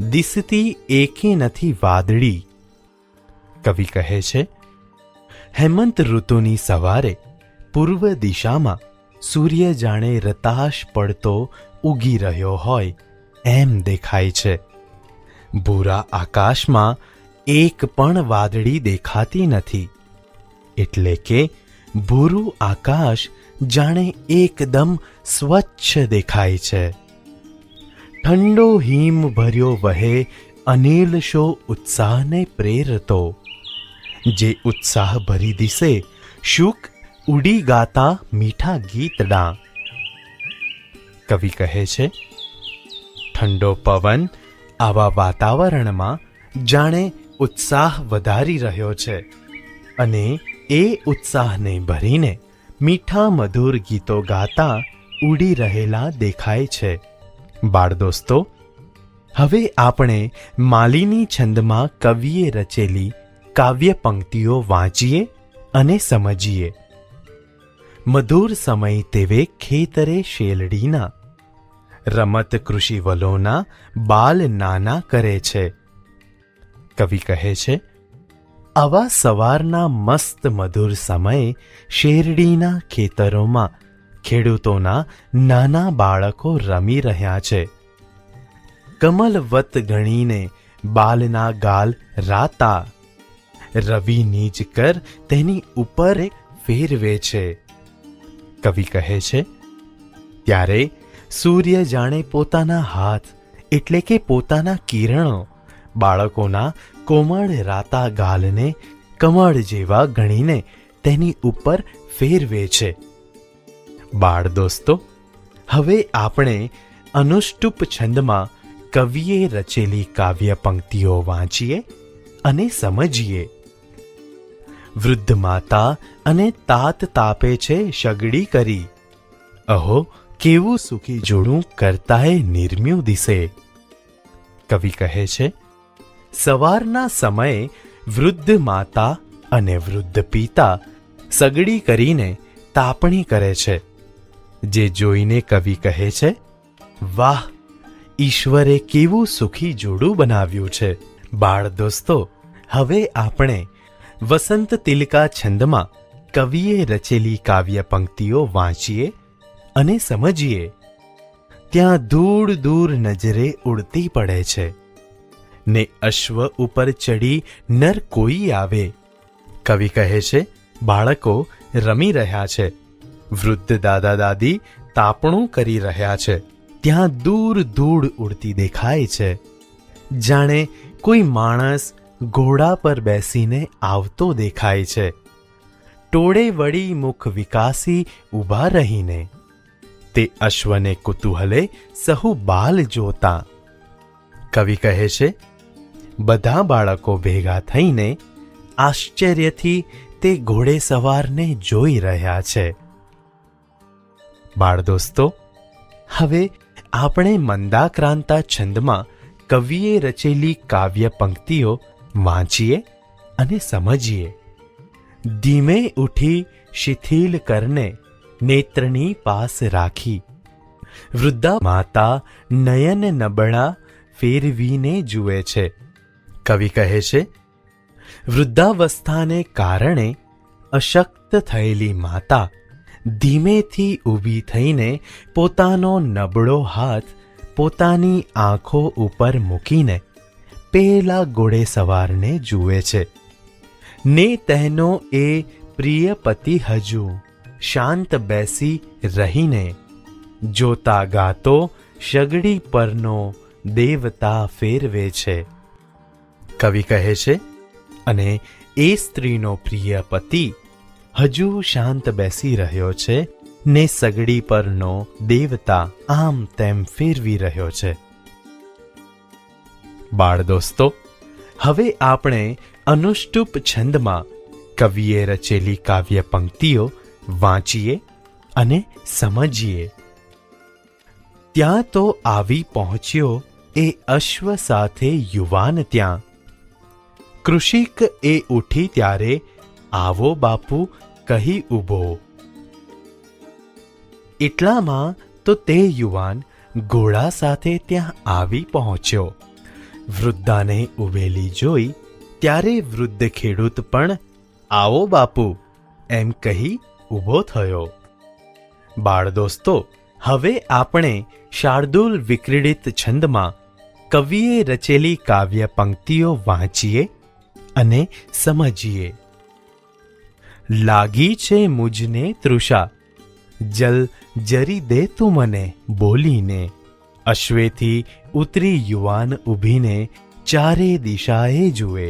દિસતી એકે નથી વાદળી. કવિ કહે છે, હેમંત ઋતુની સવારે પૂર્વ દિશામાં સૂર્ય જાણે રતાશ પડતો ઉગી રહ્યો હોય એમ દેખાય છે. ભૂરા આકાશમાં એક પણ વાદળી દેખાતી નથી, એટલે કે ભૂરું આકાશ જાણે એકદમ સ્વચ્છ દેખાય છે. ઠંડો હિમ ભર્યો વહે અનિલ શો ઉત્સાહને પ્રેરતો, જે ઉત્સાહ ભરી દિશે શુક ઉડી ગાતા મીઠા ગીતડા. કવિ કહે છે, ઠંડો પવન આવા વાતાવરણમાં જાણે ઉત્સાહ વધારી રહ્યો છે અને એ ઉત્સાહને ભરીને મીઠા મધુર ગીતો ગાતા ઉડી રહેલા દેખાય છે. બાળ દોસ્તો, હવે આપણે માલિની છંદમાં કવિએ રચેલી કાવ્ય પંક્તિઓ વાંચીએ અને સમજીએ. મધુર સમય તેવે ખેતરે શેલડીના, રમત કૃષિવલોના બાલ નાના કરે છે. કવિ કહે છે, આવા સવારના મસ્ત મધુર સમયે શેરડીના ખેતરોમાં ખેડૂતોના નાના બાળકો રમી રહ્યા છે. કમલવત ગણીને બાલના ગાલ રાતા, રવિ નીજ કર તેની ઉપર ફેરવે છે. કવિ કહે છે, ત્યારે સૂર્ય જાણે પોતાના હાથ એટલે કે પોતાના કિરણો બાળકોના કોમળ રાતા ગાલને કમળ જેવા ગણીને તેની ઉપર ફેરવે છે. બાળ દોસ્તો, હવે આપણે અનુષ્ટુપ છંદમાં કવિએ રચેલી કાવ્ય પંક્તિઓ વાંચીએ અને સમજીએ. વૃદ્ધ માતા અને તાત તાપે છે શગડી કરી, અહો કેવું સુખી જોડું કરતાએ નિર્મ્યું દિશે. કવિ કહે છે, સવારના સમયે વૃદ્ધ માતા અને વૃદ્ધ પિતા સગડી કરીને તાપણી કરે છે, જે જોઈને કવિ કહે છે, વાહ, ઈશ્વરે કેવું સુખી જોડું બનાવ્યું છે. બાળ દોસ્તો, હવે આપણે વસંત તિલકા છંદમાં કવિએ રચેલી કાવ્ય પંક્તિઓ વાંચીએ અને સમજીએ. ત્યાં દૂર દૂર નજરે ઉડતી પડે છે ને અશ્વ ઉપર ચડી નર કોઈ આવે. કવિ કહે છે, બાળકો રમી રહ્યા છે, વૃદ્ધ દાદા દાદી તાપણું કરી રહ્યા છે. ત્યાં દૂર દૂર ઉડતી દેખાય છે, જાણે કોઈ માણસ ઘોડા પર બેસીને આવતો દેખાય છે. ટોળે વળી મુખ વિકાસી ઊભા રહીને તે અશ્વને કુતૂહલે સહુ બાલ જોતા. કવિ કહે છે, બધા બાળકો ભેગા થઈને આશ્ચર્યથી તે ઘોડે સવારને જોઈ રહ્યા છે. બાળ દોસ્તો, હવે આપણે મંદાક્રાંતા છંદમાં કવિએ રચેલી કાવ્ય પંક્તિઓ વાંચીએ અને સમજીએ. ધીમે ઉઠી શિથિલ કરને નેત્રની પાસ રાખી, વૃદ્ધા માતા નયન નબળા ફેરવીને જુએ છે. કવિ કહે છે, વૃદ્ધાવસ્થાને કારણે અશક્ત થયેલી માતા ધીમેથી ઊભી થઈને પોતાનો નબળો હાથ પોતાની આંખો ઉપર મૂકીને પેલા ઘોડે સવારને જુએ છે ને તેનો એ પ્રિય પતિ હજુ શાંત બેસી રહીને જોતા ગાતો શગડી પરનો દેવતા ફેરવે છે. કવિ કહે છે, અને એ સ્ત્રીનો પ્રિય પતિ હજુ શાંત બેસી રહ્યો છે ને સગડી પરનો દેવતા આમ તેમ ફેરવી રહ્યો છે. બાળ દોસ્તો, હવે આપણે અનુષ્ટુપ છંદમાં કવિએ રચેલી કાવ્ય પંક્તિઓ વાંચીએ અને સમજીએ. ત્યાં તો આવી પહોંચ્યો એ અશ્વ સાથે યુવાન ત્યાં, કૃષિક એ ઉઠી ત્યારે આવો બાપુ કહી ઊભો. એટલામાં તો તે યુવાન ઘોડા સાથે ત્યાં આવી પહોંચ્યો. વૃદ્ધાને ઊભેલી જોઈ ત્યારે વૃદ્ધ ખેડૂત પણ આવો બાપુ એમ કહી ઊભો થયો. બાળ દોસ્તો, હવે આપણે શાર્દૂલ વિક્રીડિત છંદમાં કવિએ રચેલી કાવ્ય પંક્તિઓ વાંચીએ અને સમજીએ. લાગી છે મુજને તૃષા, જલ જરી દે તું મને બોલીને. અશ્વેથી ઉતરી યુવાન ઊભીને ચારે દિશાએ જુએ.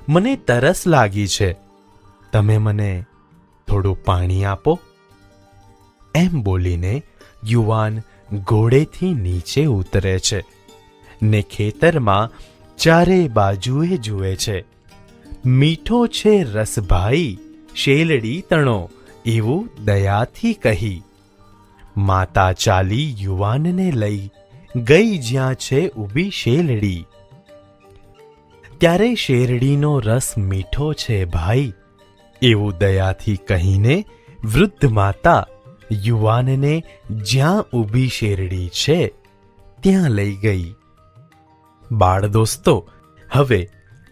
મને તરસ લાગી છે, તમે મને થોડું પાણી આપો. એમ બોલીને યુવાન ઘોડેથી નીચે ઉતરે છે ને ખેતરમાં ચારે બાજુએ જુએ છે. મીઠો છે રસભાઈ શેલડી તણો, એવું દયાથી કહી. માતા ચાલી યુવાનને લઈ ગઈ જ્યાં છે ઊભી શેલડી. ત્યારે શેરડીનો રસ મીઠો છે ભાઈ, એવું દયાથી કહીને વૃદ્ધ માતા યુવાનને જ્યાં ઊભી શેરડી છે ત્યાં લઈ ગઈ. બાળ દોસ્તો, હવે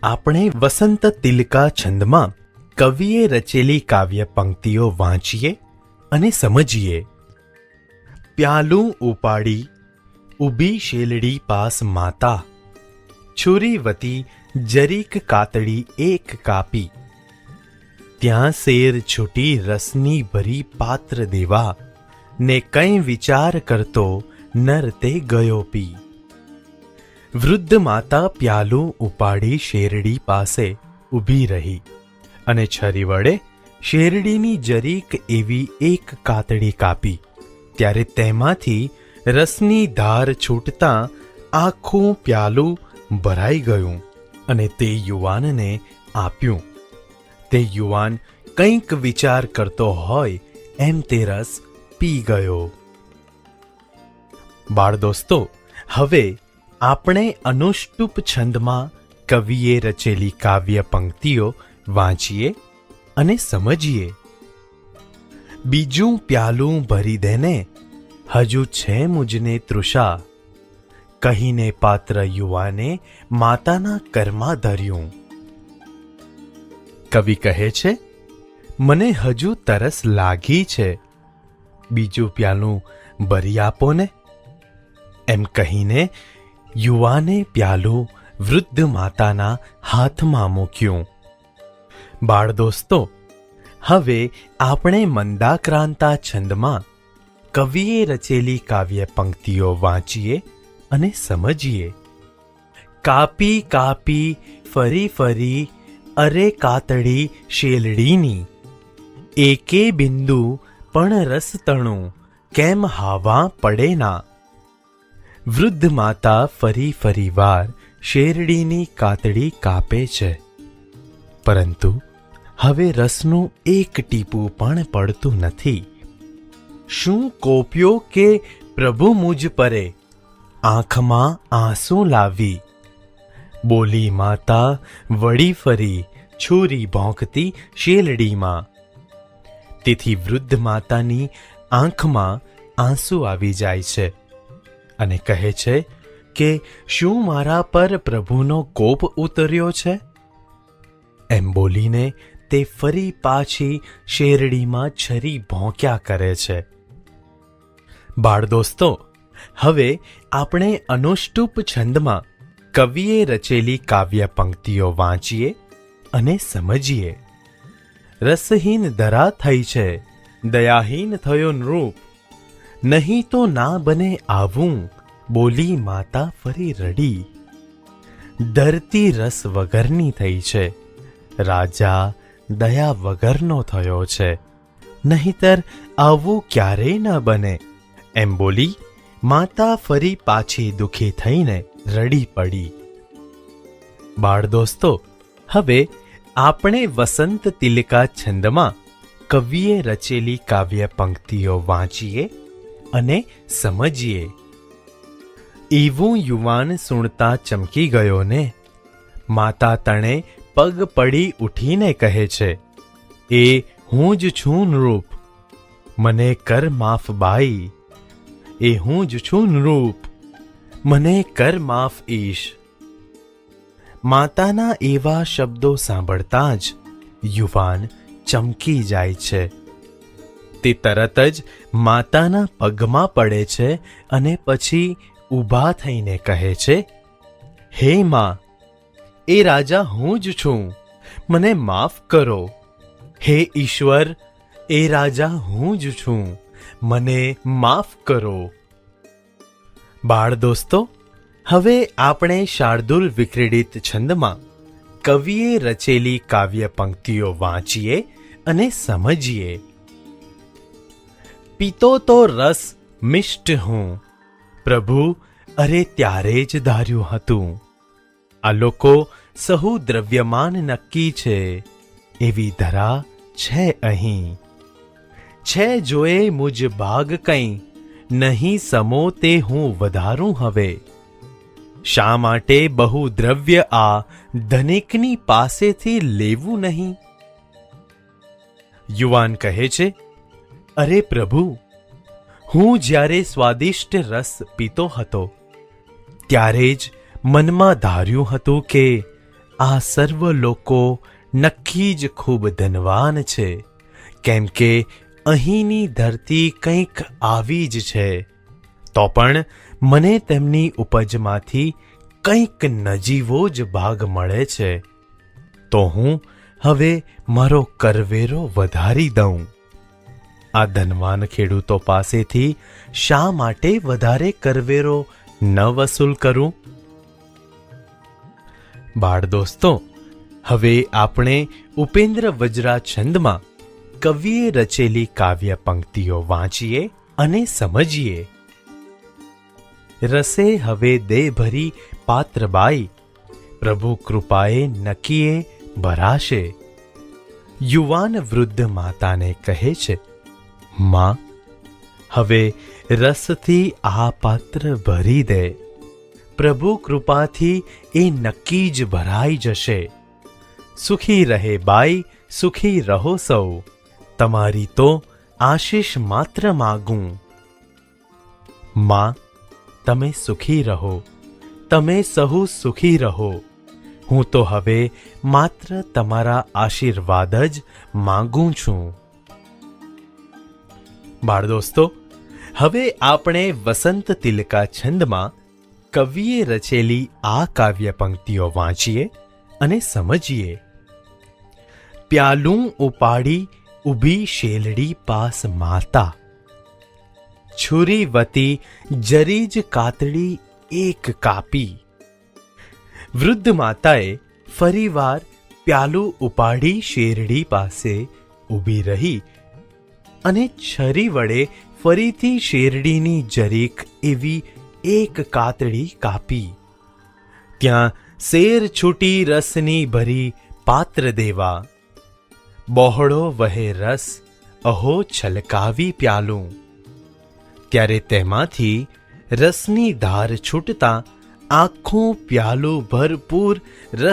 આપણે વસંત તિલકા છંદમાં કવિએ રચેલી કાવ્ય પંક્તિઓ વાંચીએ અને સમજીએ. પ્યાલું ઉપાડી ઊભી શેલડી પાસ માતા, છુરીવતી જરીક કાતડી એક કાપી. ત્યાં શેર છૂટી રસની ભરી પાત્ર દેવા, ને કંઈ વિચાર કરતો નર તે ગયો પી. વૃદ્ધ માતા પ્યાલું ઉપાડી શેરડી પાસે ઊભી રહી અને છરી વડે શેરડીની જરીક એવી એક કાતડી કાપી. ત્યારે તેમાંથી રસની ધાર છૂટતા આખું પ્યાલું ભરાઈ ગયું અને તે યુવાનને આપ્યું. તે યુવાન કંઈક વિચાર કરતો હોય એમ તે રસ પી ગયો. બાળ દોસ્તો, હવે આપણે અનુષ્ટુપ છંદમાં કવિએ રચેલી કાવ્ય પંક્તિઓ વાંચીએ અને સમજીએ. બીજું પ્યાલું ભરી દેને, હજુ છે મુજને તૃષા, કહીને પાત્ર યુવાને માતાના કરમાં ધર્યું. કવિ કહે છે, મને હજુ તરસ લાગી છે, બીજું પ્યાલું ભરી આપો ને. એમ કહીને યુવાને પ્યાલું વૃદ્ધ માતાના હાથમાં મૂક્યું. બાળ દોસ્તો, હવે આપણે મંદાક્રાંતા છંદમાં કવિએ રચેલી કાવ્ય પંક્તિઓ વાંચીએ અને સમજીએ. કાપી કાપી ફરી ફરી અરે કાતડી શેલડીની, એકે બિંદુ પણ રસ તણું કેમ હાવા પડે ના. વૃદ્ધ માતા ફરી ફરી વાર શેરડીની કાતડી કાપે છે, પરંતુ હવે રસનું એક ટીપું પણ પડતું નથી. શું કોપ્યો કે પ્રભુ મુજ પરે, આંખમાં આંસુ લાવી. બોલી માતા વળી ફરી છુરી ભોંકતી શેલડીમાં. તેથી વૃદ્ધ માતાની આંખમાં આંસુ આવી જાય છે અને કહે છે કે શું મારા પર પ્રભુનો કોપ ઉતર્યો છે. એમ બોલીને તે ફરી પાછી શેરડીમાં છરી ભોંક્યા કરે છે. બાળ દોસ્તો, હવે આપણે અનુષ્ટુપ છંદમાં કવિએ રચેલી કાવ્ય પંક્તિઓ વાંચીએ અને સમજીએ. રસહીન ધરા થઈ છે, દયાહીન થયો નૃપ, નહીં તો ના બને આવું, બોલી માતા ફરી રડી. ધરતી રસ વગરની થઈ છે, રાજા દયા વગરનો થયો છે, નહીંતર આવું ક્યારેય ન બને. એમ બોલી માતા ફરી પાછી દુઃખી થઈને રડી પડી. બાળ દોસ્તો, હવે આપણે વસંત તિલકા છંદમાં કવિએ રચેલી કાવ્ય પંક્તિઓ વાંચીએ અને સમજીએ. એવું યુવાન સુણતા ચમકી ગયો ને, માતા તણે પગ પડી ઉઠીને કહે છે, એ હું જ છું નૃપ, મને કર માફ બાઈ. એ હું જ છું નૃપ, મને કર માફ ઈશ. માતાના એવા શબ્દો સાંભળતા જ યુવાન ચમકી જાય છે. તે તરત જ માતાના પગમાં પડે છે અને પછી ઊભા થઈને કહે છે, હે માં, એ રાજા હું જ છું, મને માફ કરો. હે ઈશ્વર, એ રાજા હું જ છું, મને માફ કરો. બાળ દોસ્તો, હવે આપણે શાર્દુલ વિક્રીડિત છંદમાં કવિએ રચેલી કાવ્ય પંક્તિઓ વાંચીએ અને સમજીએ. પીતો તો રસ મિષ્ટ હું, પ્રભુ અરે ત્યારે જ ધાર્યું હતું. આ લોકો સહુ દ્રવ્યમાન નક્કી છે, એવી ધરા છે અહીં. છે જોએ મુજ ભાગ કંઈ, નહીં સમો તે હું વધારું હવે. શા માટે બહુ દ્રવ્ય આ ધનિકની પાસેથી લેવું નહીં? યુવાન કહે છે, અરે પ્રભુ, હું જ્યારે સ્વાદિષ્ટ રસ પીતો હતો ત્યારે જ મનમાં ધાર્યું હતું કે આ સર્વ લોકો નક્કી જ ખૂબ ધનવાન છે, કેમ કે અહીંની ધરતી કંઈક આવી જ છે. તો પણ મને તેમની ઉપજમાંથી કંઈક નજીવો જ ભાગ મળે છે. તો હું હવે મારો કરવેરો વધારી દઉં. આ ધનવાન ખેડૂતો પાસેથી શા માટે વધારે કરવેરો ન વસૂલ કરું? બાળ દોસ્તો, હવે આપણે ઉપેન્દ્ર વજ્રા છંદમાં કવિએ રચેલી કાવ્ય પંક્તિઓ વાંચીએ અને સમજીએ. રસે હવે દે ભરી પાત્રબાઈ, પ્રભુ કૃપાએ નકીએ ભરાશે. યુવાન વૃદ્ધ માતાને કહે છે, માં, હવે રસથી આ પાત્ર ભરી દે. પ્રભુ કૃપાથી એ નક્કી જ ભરાઈ જશે. સુખી રહે બાઈ, સુખી રહો સૌ, તમારી તો આશીષ માત્ર માગું. માં, તમે સુખી રહો, તમે સહુ સુખી રહો. હું તો હવે માત્ર તમારા આશીર્વાદ જ માગું છું. બાળ દોસ્તો, હવે આપણે વસંત તિલકા છંદમાં કવિએ રચેલી આ કાવ્ય પંક્તિઓ વાંચીએ અને સમજીએ. પ્યાલું ઉપાડી ઊભી શેલડી પાસ માતા, છુરી વતી જરી જ કાતડી એક કાપી. વૃદ્ધ માતાએ ફરીવાર પ્યાલું ઉપાડી શેરડી પાસે ઊભી રહી અને છરી વડે ફરીથી શેરડીની જરીક એવી એક કાતડી કાપી. ત્યાં શેર છૂટી રસની ભરી પાત્ર દેવા, બહોળો વહે રસ અહો છલકાવી પ્યાલું. ત્યારે તેમાંથી રસની ધાર છૂટતા આખું પ્યાલું ભરપૂર રસ